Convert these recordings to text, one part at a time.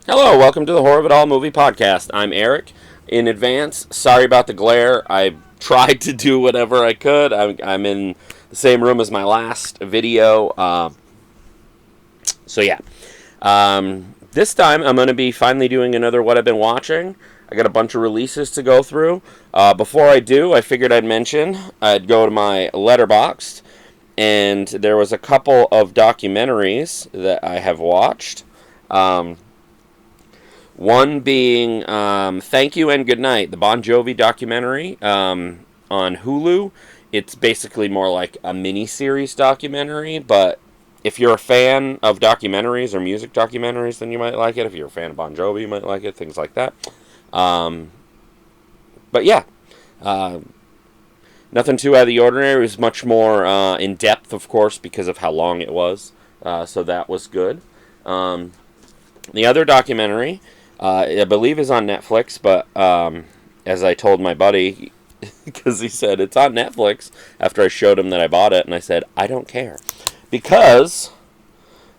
Hello, welcome to the Horror of It All movie podcast. I'm Eric. In advance, sorry about the glare. I tried to do whatever I could. I'm in the same room as my last video. So yeah. This time I'm going to be finally doing another What I've Been Watching. I got a bunch of releases to go through. Before I do, I figured I'd mention I'd go to my Letterboxd, and there was a couple of documentaries that I have watched. One being Thank You and Good Night, the Bon Jovi documentary on Hulu. It's basically more like a mini-series documentary, but if you're a fan of documentaries or music documentaries, then you might like it. If you're a fan of Bon Jovi, you might like it, things like that. But yeah, nothing too out of the ordinary. It was much more in depth, of course, because of how long it was. So that was good. The other documentary, I believe, is on Netflix, but as I told my buddy, because he said it's on Netflix after I showed him that I bought it, and I said, I don't care. Because,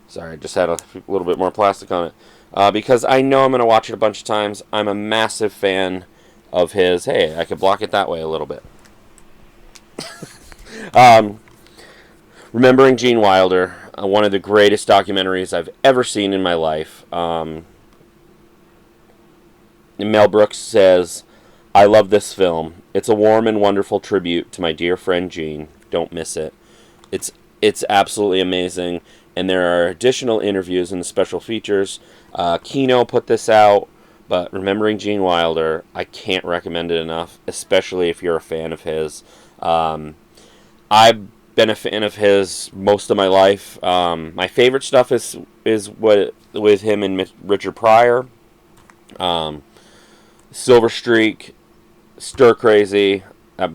sorry, I just had a little bit more plastic on it. Because I know I'm going to watch it a bunch of times. I'm a massive fan of his. Hey, I could block it that way a little bit. Remembering Gene Wilder, one of the greatest documentaries I've ever seen in my life. Mel Brooks says, I love this film. It's a warm and wonderful tribute to my dear friend Gene. Don't miss it. It's absolutely amazing. And there are additional interviews and special features. Kino put this out, but Remembering Gene Wilder, I can't recommend it enough, especially if you're a fan of his. I've been a fan of his most of my life. My favorite stuff is what with him and Richard Pryor. Silver Streak, Stir Crazy,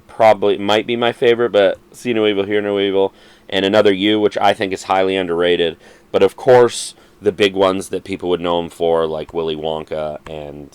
probably might be my favorite, but See No Evil, Hear No Evil, and Another You, which I think is highly underrated. But of course, the big ones that people would know him for, like Willy Wonka and,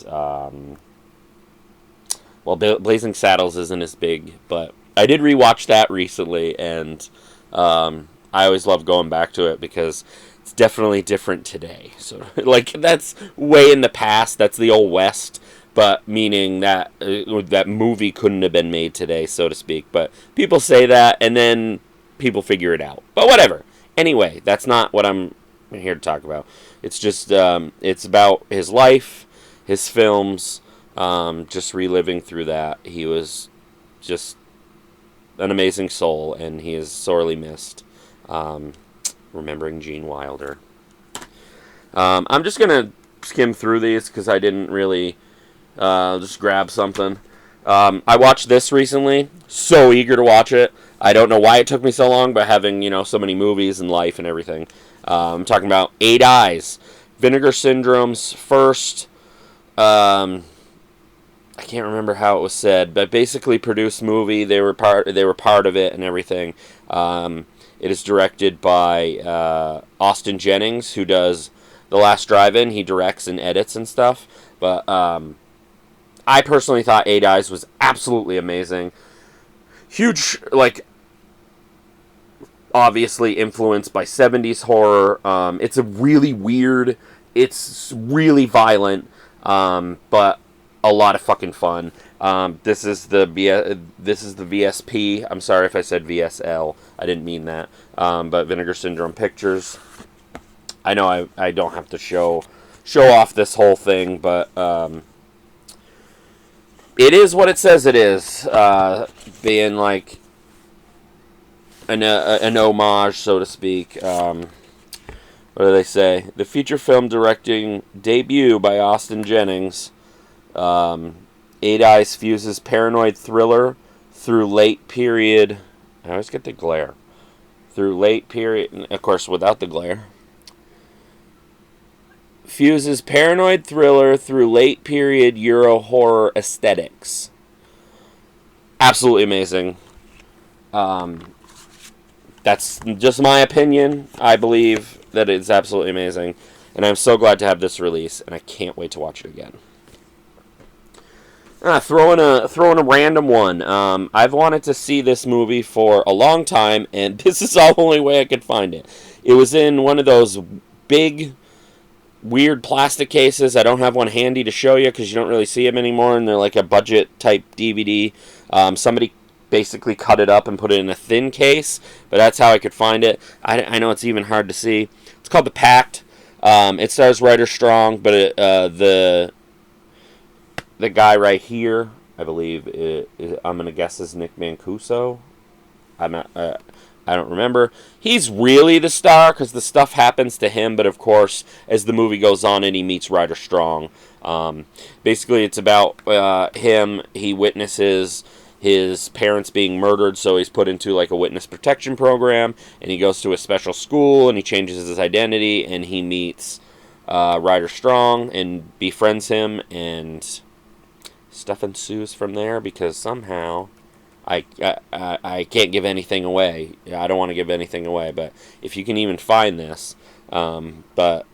Blazing Saddles isn't as big, but I did rewatch that recently, and I always love going back to it because it's definitely different today. So, like, that's way in the past. That's the old West. But meaning that that movie couldn't have been made today, so to speak. But people say that, and then people figure it out. But whatever. Anyway, that's not what I'm here to talk about. It's just it's about his life, his films, just reliving through that. He was just an amazing soul, and he is sorely missed. Remembering Gene Wilder. I'm just gonna skim through these because I didn't really. Just grab something. I watched this recently. So eager to watch it. I don't know why it took me so long, but having, so many movies and life and everything. I'm talking about Eight Eyes. Vinegar Syndrome's first, I can't remember how it was said, but basically produced movie. They were part of it and everything. It is directed by Austin Jennings, who does The Last Drive-In. He directs and edits and stuff. But I personally thought Eight Eyes was absolutely amazing. Huge, obviously influenced by 70s horror. It's a really weird, it's really violent, but a lot of fucking fun. This is the VSP. I'm sorry if I said VSL. I didn't mean that. But Vinegar Syndrome Pictures. I know I don't have to show off this whole thing, but it is what it says it is, being like an homage, so to speak. What do they say? The feature film directing debut by Austin Jennings. Eight Eyes fuses paranoid thriller through late period. I always get the glare. Through late period, of course, without the glare. Fuses paranoid thriller through late period Euro horror aesthetics. Absolutely amazing. That's just my opinion. I believe that it's absolutely amazing. And I'm so glad to have this release, and I can't wait to watch it again. Throw in a random one. I've wanted to see this movie for a long time, and this is the only way I could find it. It was in one of those big weird plastic cases. I don't have one handy to show you because you don't really see them anymore, and they're like a budget type DVD. Somebody basically cut it up and put it in a thin case, but that's how I could find it. I know it's even hard to see. It's called The Pact. It stars Ryder Strong, but the guy right here, I believe, I'm going to guess is Nick Mancuso. I'm not, I don't remember. He's really the star because the stuff happens to him, but of course, as the movie goes on and he meets Ryder Strong, basically it's about him. He witnesses his parents being murdered, so he's put into like a witness protection program, and he goes to a special school, and he changes his identity, and he meets Ryder Strong and befriends him, and stuff ensues from there because somehow I can't give anything away. I don't want to give anything away, but if you can even find this, but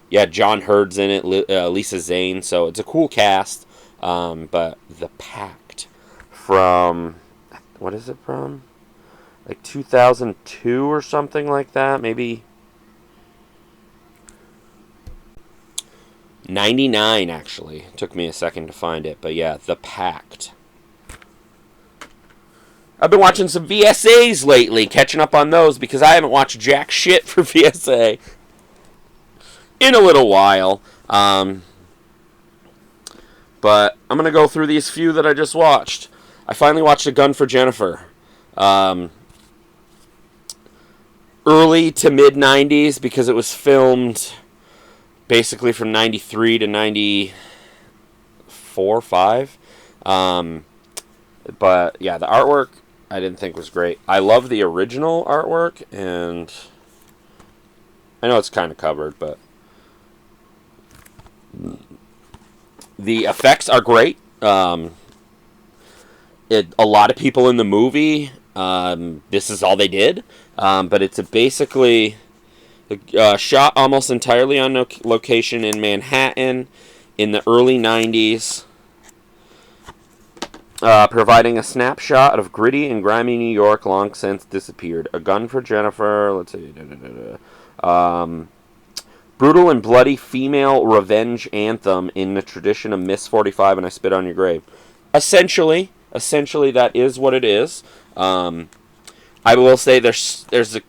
yeah, John Hurd's in it, Lisa Zane, so it's a cool cast. But The Pact from, what is it from? Like 2002 or something like that, maybe 99 actually. Took me a second to find it, but yeah, The Pact. I've been watching some VSAs lately, catching up on those because I haven't watched jack shit for VSA in a little while. But I'm going to go through these few that I just watched. I finally watched A Gun for Jennifer. Early to mid-90s because it was filmed basically from 93 to 94, 5. But yeah, the artwork I didn't think was great. I love the original artwork, and I know it's kind of covered, but the effects are great. A lot of people in the movie, this is all they did, but it's basically shot almost entirely on location in Manhattan in the early 90s. Providing a snapshot of gritty and grimy New York long since disappeared. A Gun for Jennifer. Let's see. Brutal and bloody female revenge anthem in the tradition of Miss 45 and I Spit on Your Grave. Essentially, that is what it is. I will say there's a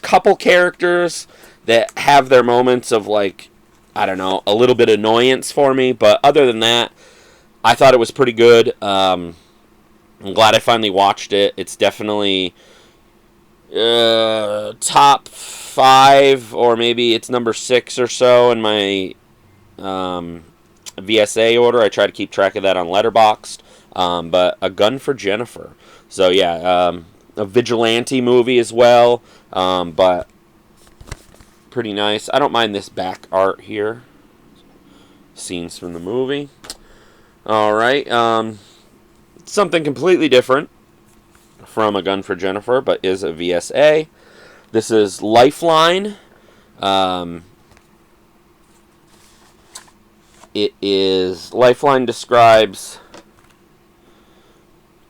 couple characters that have their moments of, like, I don't know, a little bit of annoyance for me, but other than that, I thought it was pretty good. I'm glad I finally watched it. It's definitely top 5, or maybe it's number 6 or so in my VSA order. I try to keep track of that on Letterboxd. But A Gun for Jennifer. So yeah, a vigilante movie as well, but pretty nice. I don't mind this back art here. Scenes from the movie. Alright, something completely different from A Gun for Jennifer, but is a VSA. This is Lifeline. Lifeline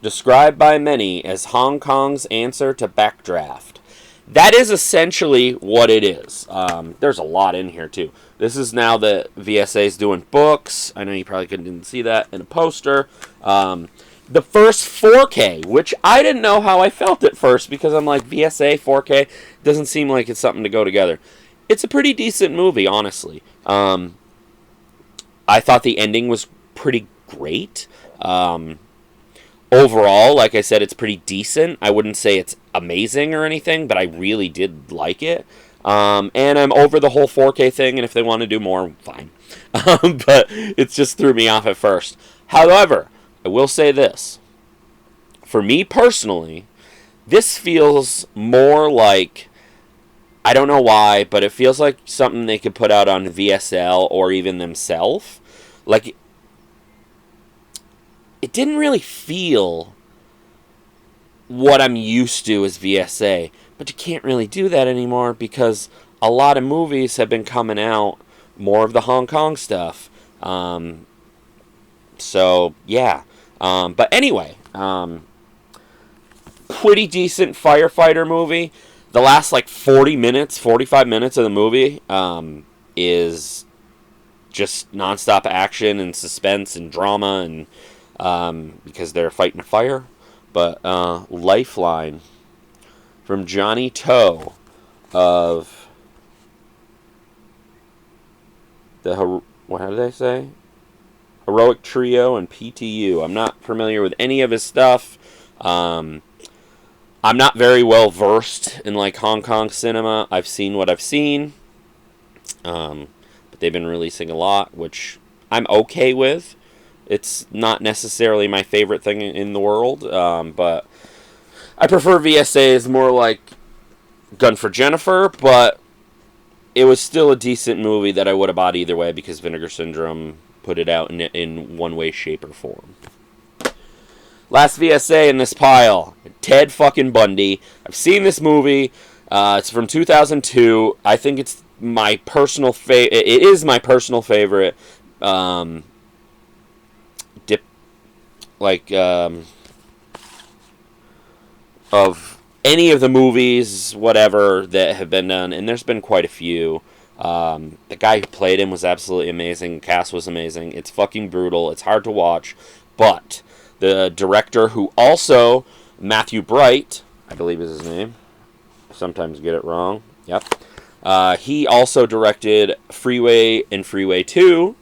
described by many as Hong Kong's answer to Backdraft. That is essentially what it is. There's a lot in here, too. This is now that VSA is doing books. I know you probably didn't see that in a poster. The first 4K, which I didn't know how I felt at first, because I'm like, VSA, 4K, doesn't seem like it's something to go together. It's a pretty decent movie, honestly. I thought the ending was pretty great. Overall, like I said, it's pretty decent. I wouldn't say it's amazing or anything, but I really did like it. And I'm over the whole 4K thing, and if they want to do more, fine. But it just threw me off at first. However, I will say this. For me personally, this feels more like, I don't know why, but it feels like something they could put out on VSL or even themselves. Like, it didn't really feel what I'm used to as VSA. But you can't really do that anymore because a lot of movies have been coming out, more of the Hong Kong stuff. So, yeah. But anyway, pretty decent firefighter movie. The last, 45 minutes of the movie is just nonstop action and suspense and drama, and because they're fighting a fire. But Lifeline from Johnny Toe of the what did I say? Heroic Trio and PTU. I'm not familiar with any of his stuff. I'm not very well versed in like Hong Kong cinema. I've seen what I've seen, but they've been releasing a lot, which I'm okay with. It's not necessarily my favorite thing in the world, but I prefer VSA's more like Gun for Jennifer, but it was still a decent movie that I would have bought either way because Vinegar Syndrome put it out in one way, shape, or form. Last VSA in this pile, Ted fucking Bundy. I've seen this movie. It's from 2002. I think it's my personal favorite. It is my personal favorite. Of any of the movies, whatever, that have been done, and there's been quite a few. The guy who played him was absolutely amazing. The cast was amazing. It's fucking brutal. It's hard to watch. But the director, who also, Matthew Bright, I believe is his name. I sometimes get it wrong. Yep. He also directed Freeway and Freeway 2,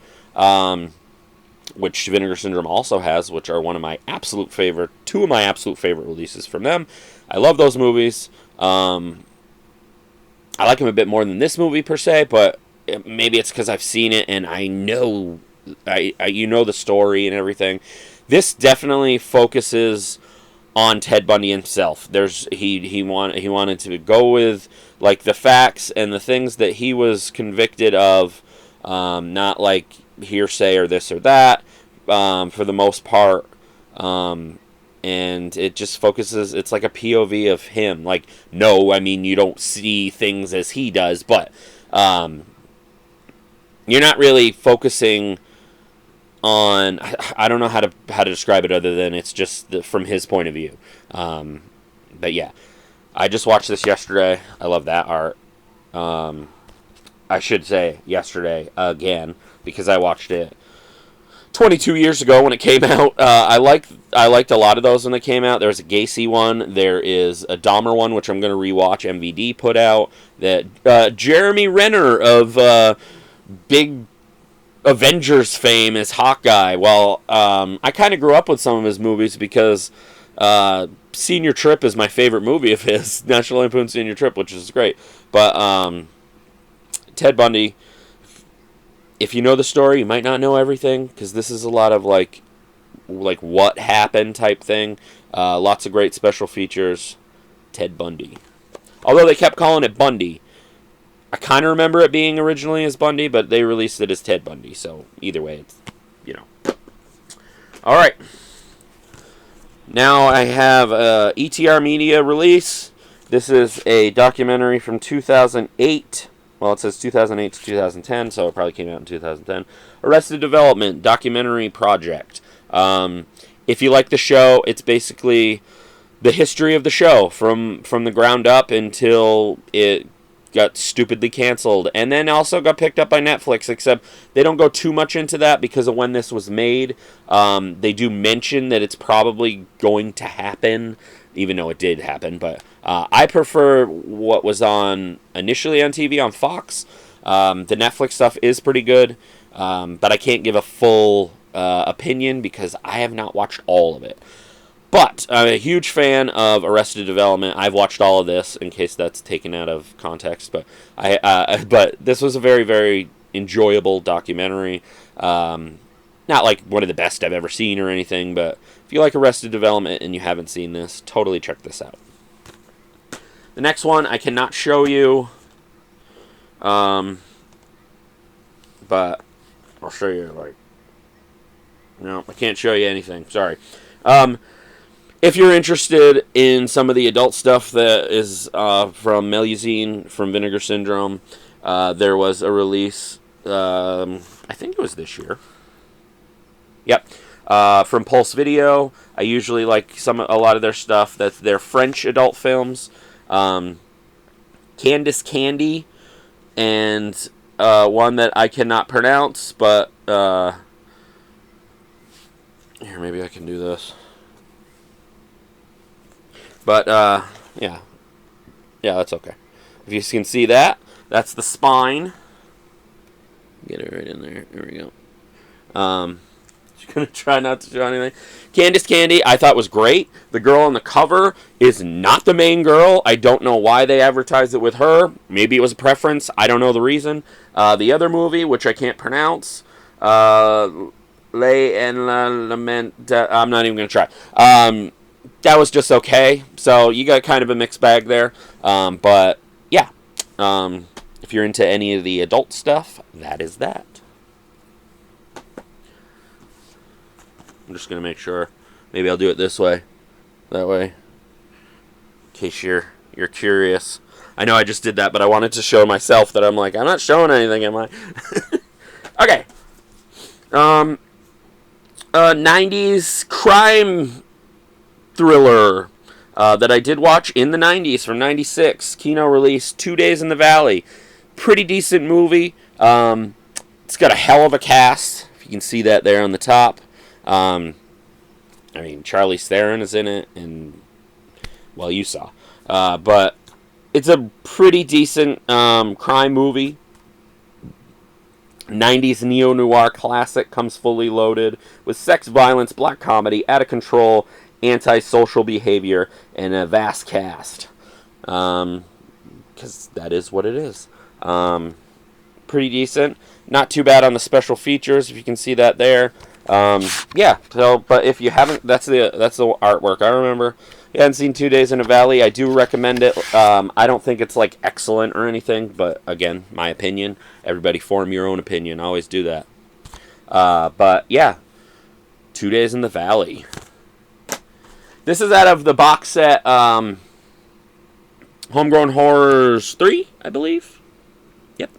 which Vinegar Syndrome also has, which are two of my absolute favorite releases from them. I love those movies. I like them a bit more than this movie per se, but maybe it's because I've seen it and I know, you know the story and everything. This definitely focuses on Ted Bundy himself. He wanted to go with like the facts and the things that he was convicted of, not like hearsay or this or that, for the most part. And it just focuses, it's like a POV of him. Like, no, I mean, you don't see things as he does, but you're not really focusing on, I don't know how to describe it other than it's just from his point of view. But yeah, I just watched this yesterday. I love that art. I should say yesterday again, because I watched it 22 years ago when it came out. I liked a lot of those when they came out. There's a Gacy one. There is a Dahmer one, which I'm going to rewatch. MVD put out that Jeremy Renner of big Avengers fame as Hawkeye. Well, I kind of grew up with some of his movies because Senior Trip is my favorite movie of his. National Lampoon Senior Trip, which is great. But Ted Bundy, if you know the story, you might not know everything, because this is a lot of like what happened type thing. Lots of great special features. Ted Bundy. Although they kept calling it Bundy. I kind of remember it being originally as Bundy, but they released it as Ted Bundy. So either way, it's, you know. All right. Now I have a ETR Media release. This is a documentary from 2008. Well, it says 2008 to 2010, so it probably came out in 2010. Arrested Development documentary project. If you like the show, it's basically the history of the show from the ground up until it got stupidly canceled, and then also got picked up by Netflix, except they don't go too much into that because of when this was made. They do mention that it's probably going to happen, even though it did happen, but I prefer what was initially on TV on Fox. The Netflix stuff is pretty good, but I can't give a full opinion because I have not watched all of it. But I'm a huge fan of Arrested Development. I've watched all of this, in case that's taken out of context. But but this was a very, very enjoyable documentary. Not like one of the best I've ever seen or anything, but if you like Arrested Development and you haven't seen this, totally check this out. The next one I cannot show you, but I'll show you, no, I can't show you anything, sorry. If you're interested in some of the adult stuff that is from Melusine, from Vinegar Syndrome, there was a release, I think it was this year. Yep. From Pulse Video. I usually like a lot of their stuff. That's their French adult films. Candice Candy and one that I cannot pronounce, but here, maybe I can do this. But yeah, that's okay. If you can see that, that's the spine. Get it right in there. There we go. Just gonna try not to show anything. Candice Candy, I thought was great. The girl on the cover is not the main girl. I don't know why they advertised it with her. Maybe it was a preference. I don't know the reason. The other movie, which I can't pronounce, Lay and La Lament. I'm not even gonna try. That was just okay. So you got kind of a mixed bag there. But yeah, if you're into any of the adult stuff, that is that. I'm just going to make sure. Maybe I'll do it this way. That way. In case you're curious. I know I just did that, but I wanted to show myself that I'm like, I'm not showing anything, am I? Okay. 90s crime thriller that I did watch in the 90s from 96. Kino release, 2 Days in the Valley. Pretty decent movie. It's got a hell of a cast. If you can see that there on the top. I mean, Charlize Theron is in it, and, well, you saw. But it's a pretty decent crime movie. 90s neo-noir classic, comes fully loaded with sex, violence, black comedy, out of control, antisocial behavior, and a vast cast. Because that is what it is. Pretty decent. Not too bad on the special features, if you can see that there. Yeah, so, but if you haven't, that's the artwork. I remember you hadn't seen 2 Days in a Valley. I do recommend it. I don't think it's like excellent or anything, but again, my opinion. Everybody form your own opinion. Always do that. But yeah, 2 Days in the Valley. This is out of the box set, Homegrown Horrors 3, I believe. Yep.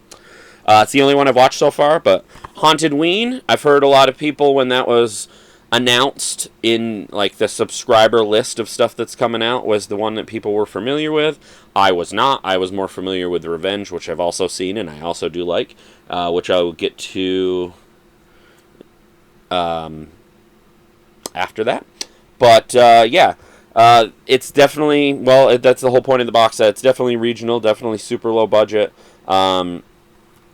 It's the only one I've watched so far, but Haunted Ween, I've heard a lot of people when that was announced in like the subscriber list of stuff that's coming out was the one that people were familiar with. I was not. I was more familiar with Revenge, which I've also seen and I also do like, which I will get to after that. But yeah, it's definitely, well, that's the whole point of the box set. It's definitely regional, definitely super low budget.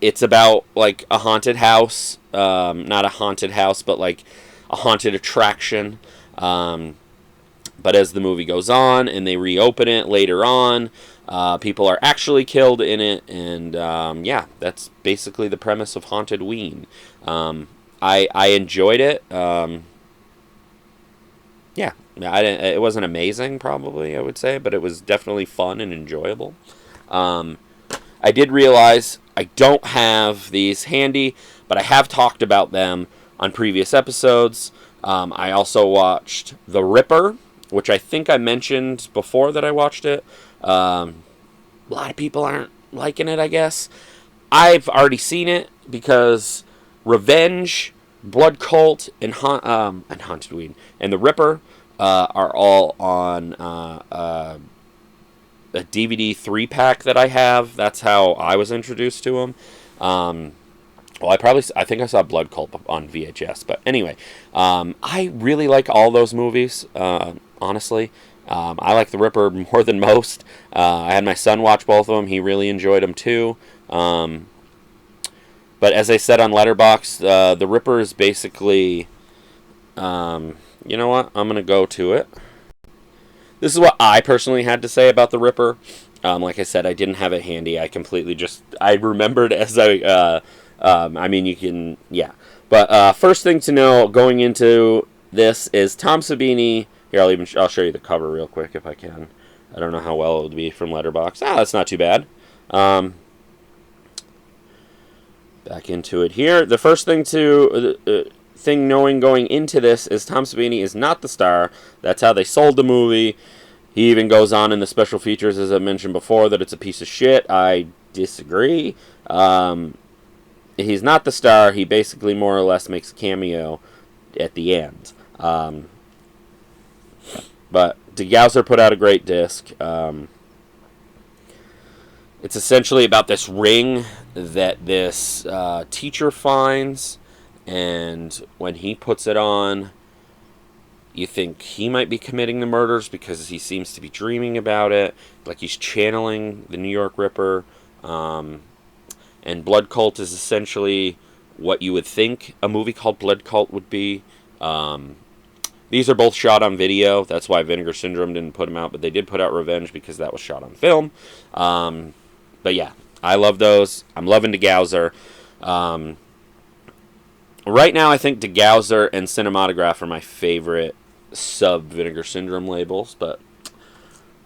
It's about like a haunted house, not a haunted house, but like a haunted attraction. But as the movie goes on and they reopen it later on, people are actually killed in it. And yeah, that's basically the premise of Haunted Ween. I enjoyed it. Yeah, it wasn't amazing, probably, I would say, but it was definitely fun and enjoyable. I did realize I don't have these handy, but I have talked about them on previous episodes. I also watched The Ripper, which I think I mentioned before that I watched it. A lot of people aren't liking it, I guess. I've already seen it because Revenge, Blood Cult, and Haunted Ween, and The Ripper are all on a DVD 3-pack that I have. That's how I was introduced to them. Well, I think I saw Blood Cult on VHS, but anyway, I really like all those movies, honestly. I like The Ripper more than most. I had my son watch both of them. He really enjoyed them too. But as I said on Letterboxd, The Ripper is basically, you know what? I'm going to go to it. This is what I personally had to say about The Ripper. Like I said, I didn't have it handy. I completely I remembered as I mean, you can, yeah. But first thing to know going into this is Tom Savini. Here, I'll show you the cover real quick if I can. I don't know how well it would be from Letterboxd. That's not too bad. Back into it here. The first thing knowing going into this is Tom Savini is not the star. That's how they sold the movie. He even goes on in the special features, as I mentioned before, that it's a piece of shit. I disagree. He's not the star. He basically more or less makes a cameo at the end. But De Gausser put out a great disc. It's essentially about this ring that this teacher finds, and when he puts it on, you think he might be committing the murders because he seems to be dreaming about it, like he's channeling the New York Ripper. And Blood Cult is essentially what you would think a movie called Blood Cult would be. These are both shot on video. That's why Vinegar Syndrome didn't put them out, but they did put out Revenge because that was shot on film. But yeah, I love those. I'm loving DeGauser. Right now, I think DeGauser and Cinematograph are my favorite sub-Vinegar Syndrome labels, but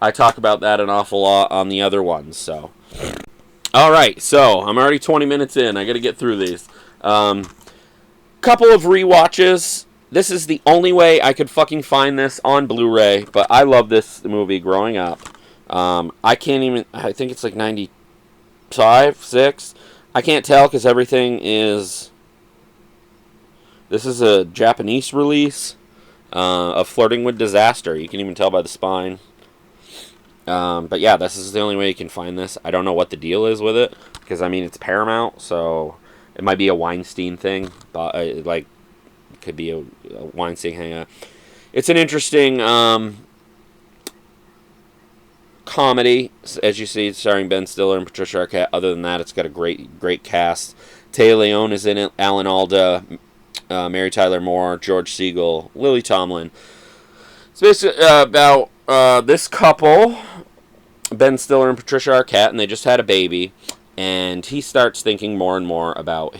I talk about that an awful lot on the other ones, so... Alright, so I'm already 20 minutes in. I gotta get through these. Couple of rewatches. This is the only way I could fucking find this on Blu-ray, but I love this movie growing up. I can't even... I think it's like 95, 6. I can't tell because everything is... This is a Japanese release of Flirting with Disaster. You can even tell by the spine. But yeah, this is the only way you can find this. I don't know what the deal is with it, because I mean it's Paramount, so it might be a Weinstein thing, but like it could be a Weinstein hangout. It's an interesting comedy, as you see, starring Ben Stiller and Patricia Arquette. Other than that, it's got a great cast. Téa Leoni is in it, Alan Alda, Mary Tyler Moore, George Segal, Lily Tomlin. It's basically about this couple, Ben Stiller and Patricia Arquette, and they just had a baby, and he starts thinking more and more about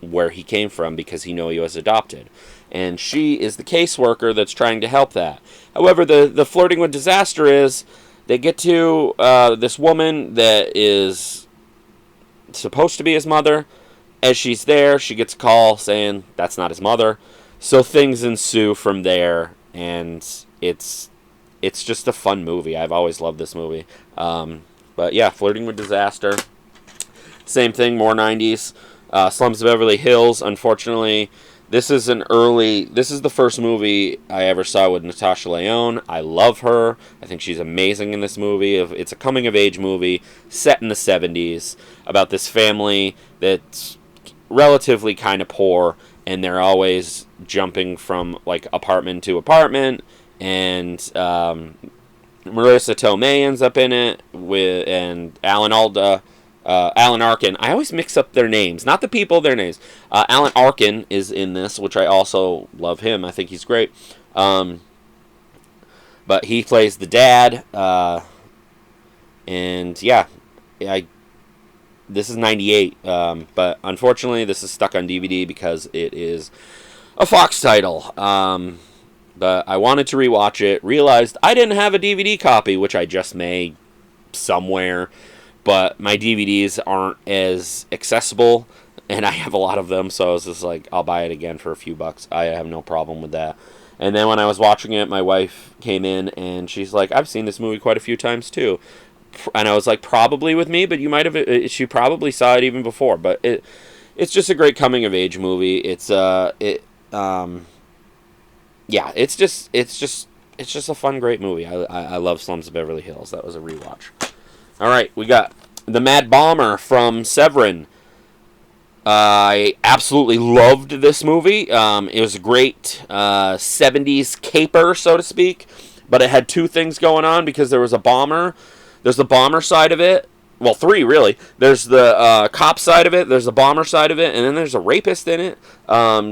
where he came from because he was adopted. And she is the caseworker that's trying to help that. However, the Flirting with Disaster is they get to this woman that is supposed to be his mother. As she's there, she gets a call saying that's not his mother. So things ensue from there, and it's just a fun movie. I've always loved this movie. But yeah, Flirting with Disaster. Same thing, more 90s. Slums of Beverly Hills. Unfortunately, this is the first movie I ever saw with Natasha Lyonne. I love her. I think she's amazing in this movie. It's a coming-of-age movie set in the 70s about this family that's relatively kind of poor, and they're always jumping from like apartment to apartment. And Marissa Tomei ends up in it and Alan Alda, Alan Arkin. I always mix up their names, not the people, their names. Alan Arkin is in this, which I also love him. I think he's great. But he plays the dad, and yeah, this is 98, but unfortunately this is stuck on DVD because it is a Fox title. But I wanted to rewatch it, realized I didn't have a DVD copy, which I just may somewhere, but my DVDs aren't as accessible, and I have a lot of them, so I was just like, I'll buy it again for a few bucks. I have no problem with that. And then when I was watching it, my wife came in, and she's like, I've seen this movie quite a few times, too. And I was like, probably with me, but you might have, she probably saw it even before, but it's just a great coming-of-age movie. Yeah, it's just a fun, great movie. I love Slums of Beverly Hills. That was a rewatch. All right, we got The Mad Bomber from Severin. I absolutely loved this movie. It was a great 70s caper, so to speak, but it had two things going on because there was a bomber. There's the bomber side of it. Well, three, really. There's the cop side of it, there's the bomber side of it, and then there's a rapist in it.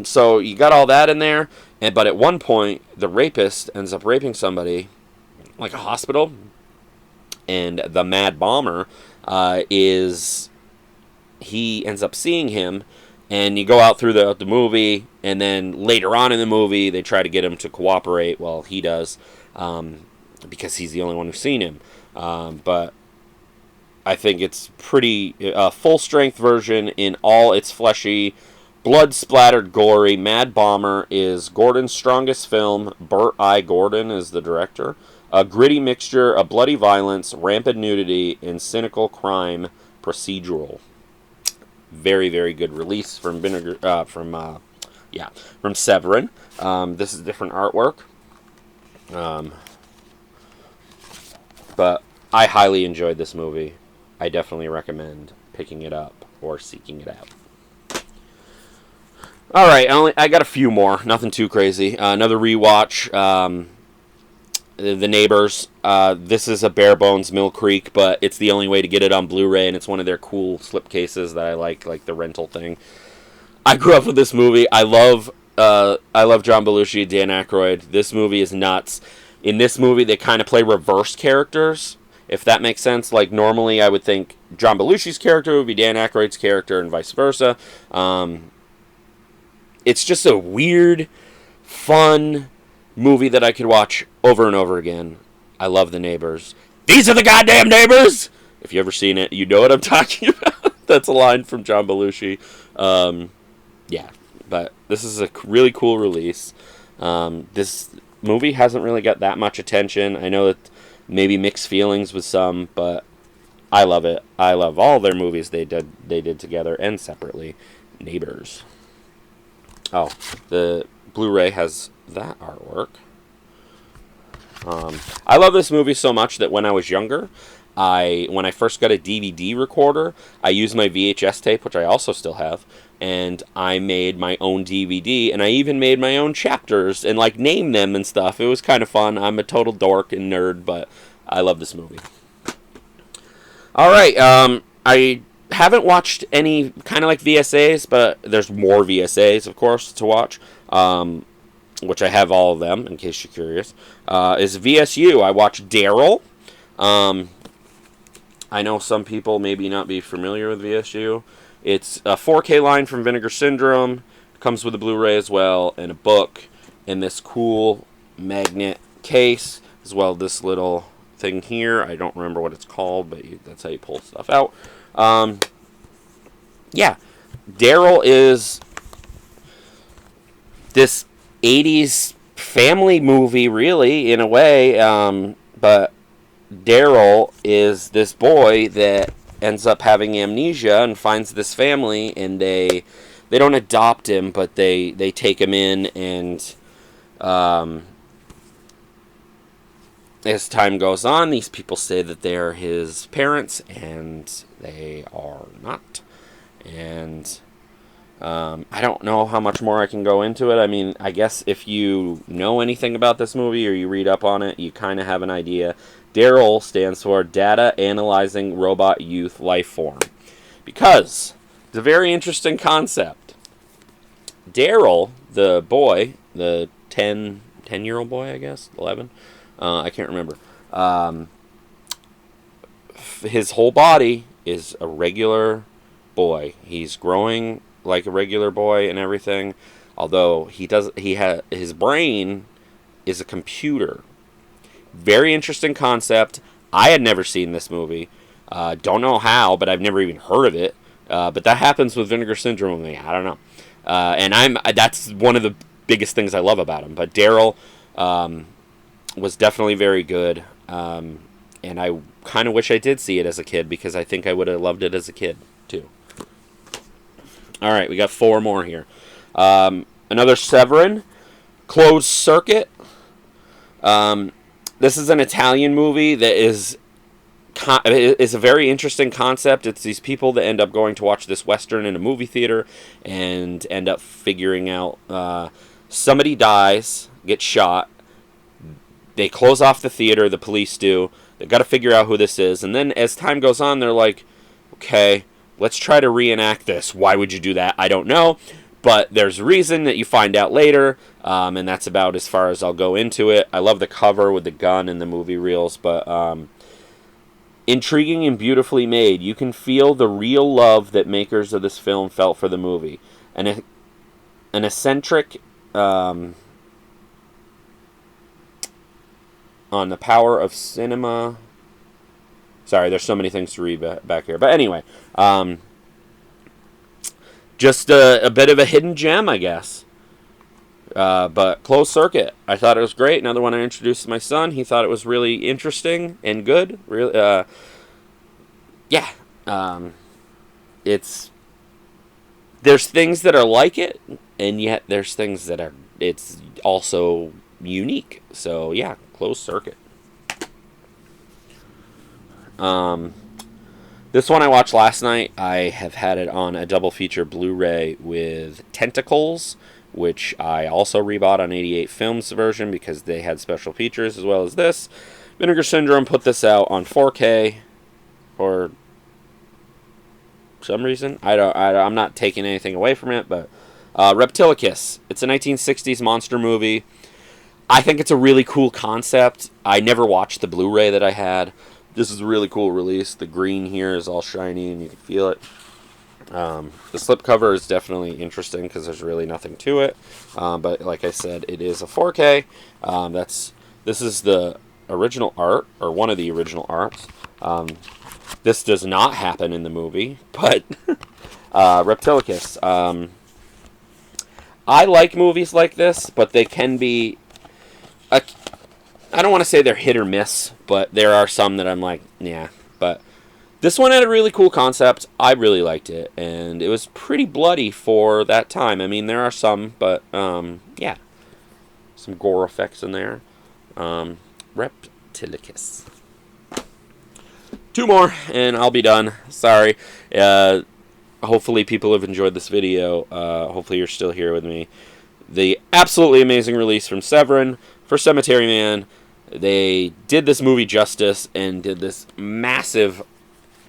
So you got all that in there. But at one point, the rapist ends up raping somebody, like a hospital. And the Mad Bomber he ends up seeing him. And you go out through the movie, and then later on in the movie, they try to get him to cooperate. Well, he does, because he's the only one who's seen him. But I think it's pretty full-strength version in all its fleshy, blood-splattered, gory. Mad Bomber is Gordon's strongest film. Burt I. Gordon is the director. A gritty mixture of bloody violence, rampant nudity, and cynical crime procedural. Very, very good release from Severin. This is different artwork. But I highly enjoyed this movie. I definitely recommend picking it up or seeking it out. All right, I got a few more. Nothing too crazy. Another rewatch. The Neighbors. This is a bare bones Mill Creek, but it's the only way to get it on Blu-ray, and it's one of their cool slipcases that I like the rental thing. I grew up with this movie. I love John Belushi, Dan Aykroyd. This movie is nuts. In this movie, they kind of play reverse characters, if that makes sense. Like, normally I would think John Belushi's character would be Dan Aykroyd's character and vice versa. It's just a weird, fun movie that I could watch over and over again. I love The Neighbors. These are the goddamn neighbors! If you ever seen it, you know what I'm talking about. That's a line from John Belushi. Yeah, but this is a really cool release. This movie hasn't really got that much attention. I know that maybe mixed feelings with some, but I love it. I love all their movies they did together and separately. Neighbors. Oh, the Blu-ray has that artwork. I love this movie so much that when I was younger, when I first got a DVD recorder, I used my VHS tape, which I also still have, and I made my own DVD, and I even made my own chapters and like named them and stuff. It was kind of fun. I'm a total dork and nerd, but I love this movie. All right, I haven't watched any kind of like VSAs, but there's more VSAs, of course, to watch. Which I have all of them, in case you're curious. Is VSU. I watched Daryl. I know some people maybe not be familiar with VSU. It's a 4K line from Vinegar Syndrome. Comes with a Blu-ray as well, and a book, and this cool magnet case, as well as this little thing here. I don't remember what it's called, but that's how you pull stuff out. Yeah. Daryl is this 80s family movie, really, in a way, but Daryl is this boy that ends up having amnesia and finds this family, and they don't adopt him, but they take him in, and as time goes on, these people say that they're his parents, and they are not. And I don't know how much more I can go into it. I mean, I guess if you know anything about this movie or you read up on it, you kind of have an idea. Daryl stands for Data Analyzing Robot Youth Life Form. Because it's a very interesting concept. Daryl, the boy, the 10-year-old boy, I guess, 11, I can't remember. His whole body is a regular boy. He's growing like a regular boy and everything, although his brain is a computer. Very interesting concept. I had never seen this movie. Don't know how, but I've never even heard of it. But that happens with Vinegar Syndrome with me. I don't know. And that's one of the biggest things I love about him. But Daryl was definitely very good. And I kind of wish I did see it as a kid, because I think I would have loved it as a kid too. All right, we got 4 more here. Another Severin, Closed Circuit. This is an Italian movie that is a very interesting concept. It's these people that end up going to watch this Western in a movie theater and end up figuring out somebody dies, gets shot. They close off the theater, the police do. They've got to figure out who this is. And then as time goes on, they're like, okay, let's try to reenact this. Why would you do that? I don't know. But there's a reason that you find out later, and that's about as far as I'll go into it. I love the cover with the gun and the movie reels, but intriguing and beautifully made. You can feel the real love that makers of this film felt for the movie. An eccentric on the power of cinema. Sorry, there's so many things to read back here. But anyway, just a bit of a hidden gem, I guess. But Closed Circuit, I thought it was great. Another one I introduced to my son. He thought it was really interesting and good. Really, yeah. There's things that are like it, and yet there's things that are. It's also unique. So yeah, Closed Circuit. This one I watched last night. I have had it on a double feature Blu-ray with Tentacles, which I also rebought on 88 Films version because they had special features as well as this. Vinegar Syndrome put this out on 4K for some reason. I'm not taking anything away from it, but Reptilicus. It's a 1960s monster movie. I think it's a really cool concept. I never watched the Blu-ray that I had. This is a really cool release. The green here is all shiny and you can feel it. The slipcover is definitely interesting because there's really nothing to it. But like I said, it is a 4K. This is the original art, or one of the original arts. This does not happen in the movie, but Reptilicus. I like movies like this, but they can be... I don't want to say they're hit or miss, but there are some that I'm like, yeah. But this one had a really cool concept. I really liked it, and it was pretty bloody for that time. I mean, there are some, but yeah. Some gore effects in there. Reptilicus. 2 more, and I'll be done. Sorry. Hopefully people have enjoyed this video. Hopefully you're still here with me. The absolutely amazing release from Severin for Cemetery Man. They did this movie justice and did this massive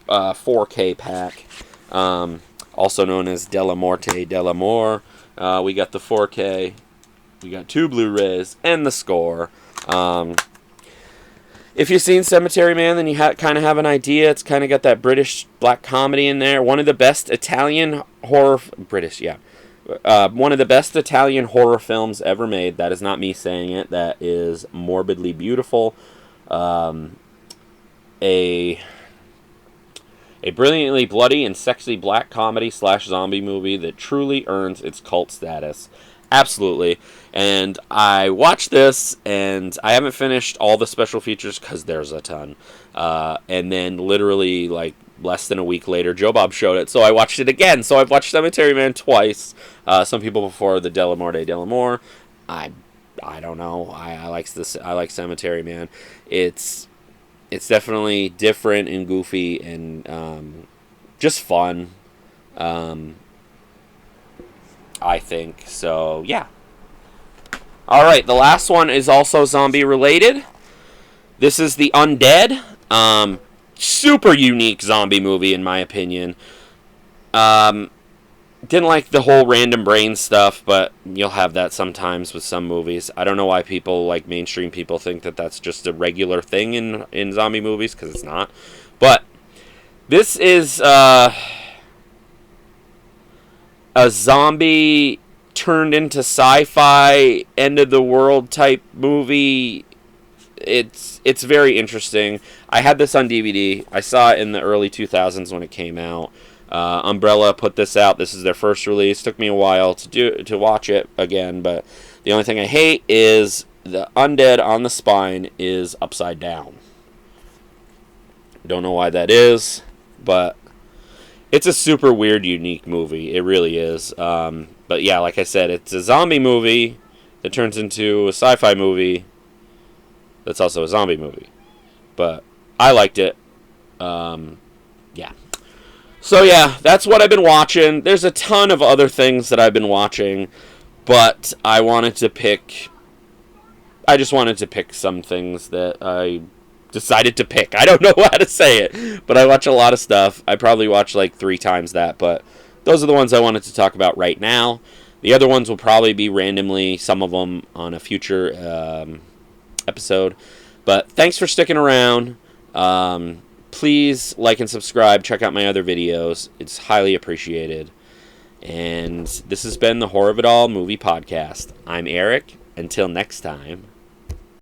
4K pack, also known as Della Morte Della More. We got the 4K, we got 2 Blu-rays, and the score. If you've seen Cemetery Man, then you kind of have an idea. It's kind of got that British black comedy in there. One of the best Italian horror... British, yeah. One of the best Italian horror films ever made. That is not me saying it. That is Morbidly Beautiful. A brilliantly bloody and sexy black comedy / zombie movie that truly earns its cult status. Absolutely. And I watched this, and I haven't finished all the special features because there's a ton. And then literally, like, less than a week later, Joe Bob showed it, so I watched it again. So I've watched Cemetery Man twice. Some people before the Della Morte Della More. I don't know. I like this. I like Cemetery Man. It's definitely different and goofy and just fun. I think so. Yeah. All right. The last one is also zombie related. This is The Undead. Super unique zombie movie in my opinion. Didn't like the whole random brain stuff, but you'll have that sometimes with some movies. I don't know why people, like mainstream people, think that that's just a regular thing in zombie movies, because it's not. But this is a zombie turned into sci-fi end of the world type movie. It's very interesting. I had this on DVD. I saw it in the early 2000s when it came out. Umbrella put this out. This is their first release. Took me a while to watch it again, but the only thing I hate is the undead on the spine is upside down. Don't know why that is, but it's a super weird, unique movie. It really is. But yeah, like I said, it's a zombie movie that turns into a sci-fi movie that's also a zombie movie. But I liked it. Yeah. So yeah, that's what I've been watching. There's a ton of other things that I've been watching, but I just wanted to pick some things that I decided to pick. I don't know how to say it, but I watch a lot of stuff. I probably watch like 3 times that, but those are the ones I wanted to talk about right now. The other ones will probably be randomly, some of them on a future episode. But thanks for sticking around. Please like and subscribe. Check out my other videos. It's highly appreciated. And this has been the Horror of It All Movie Podcast. I'm Eric. Until next time.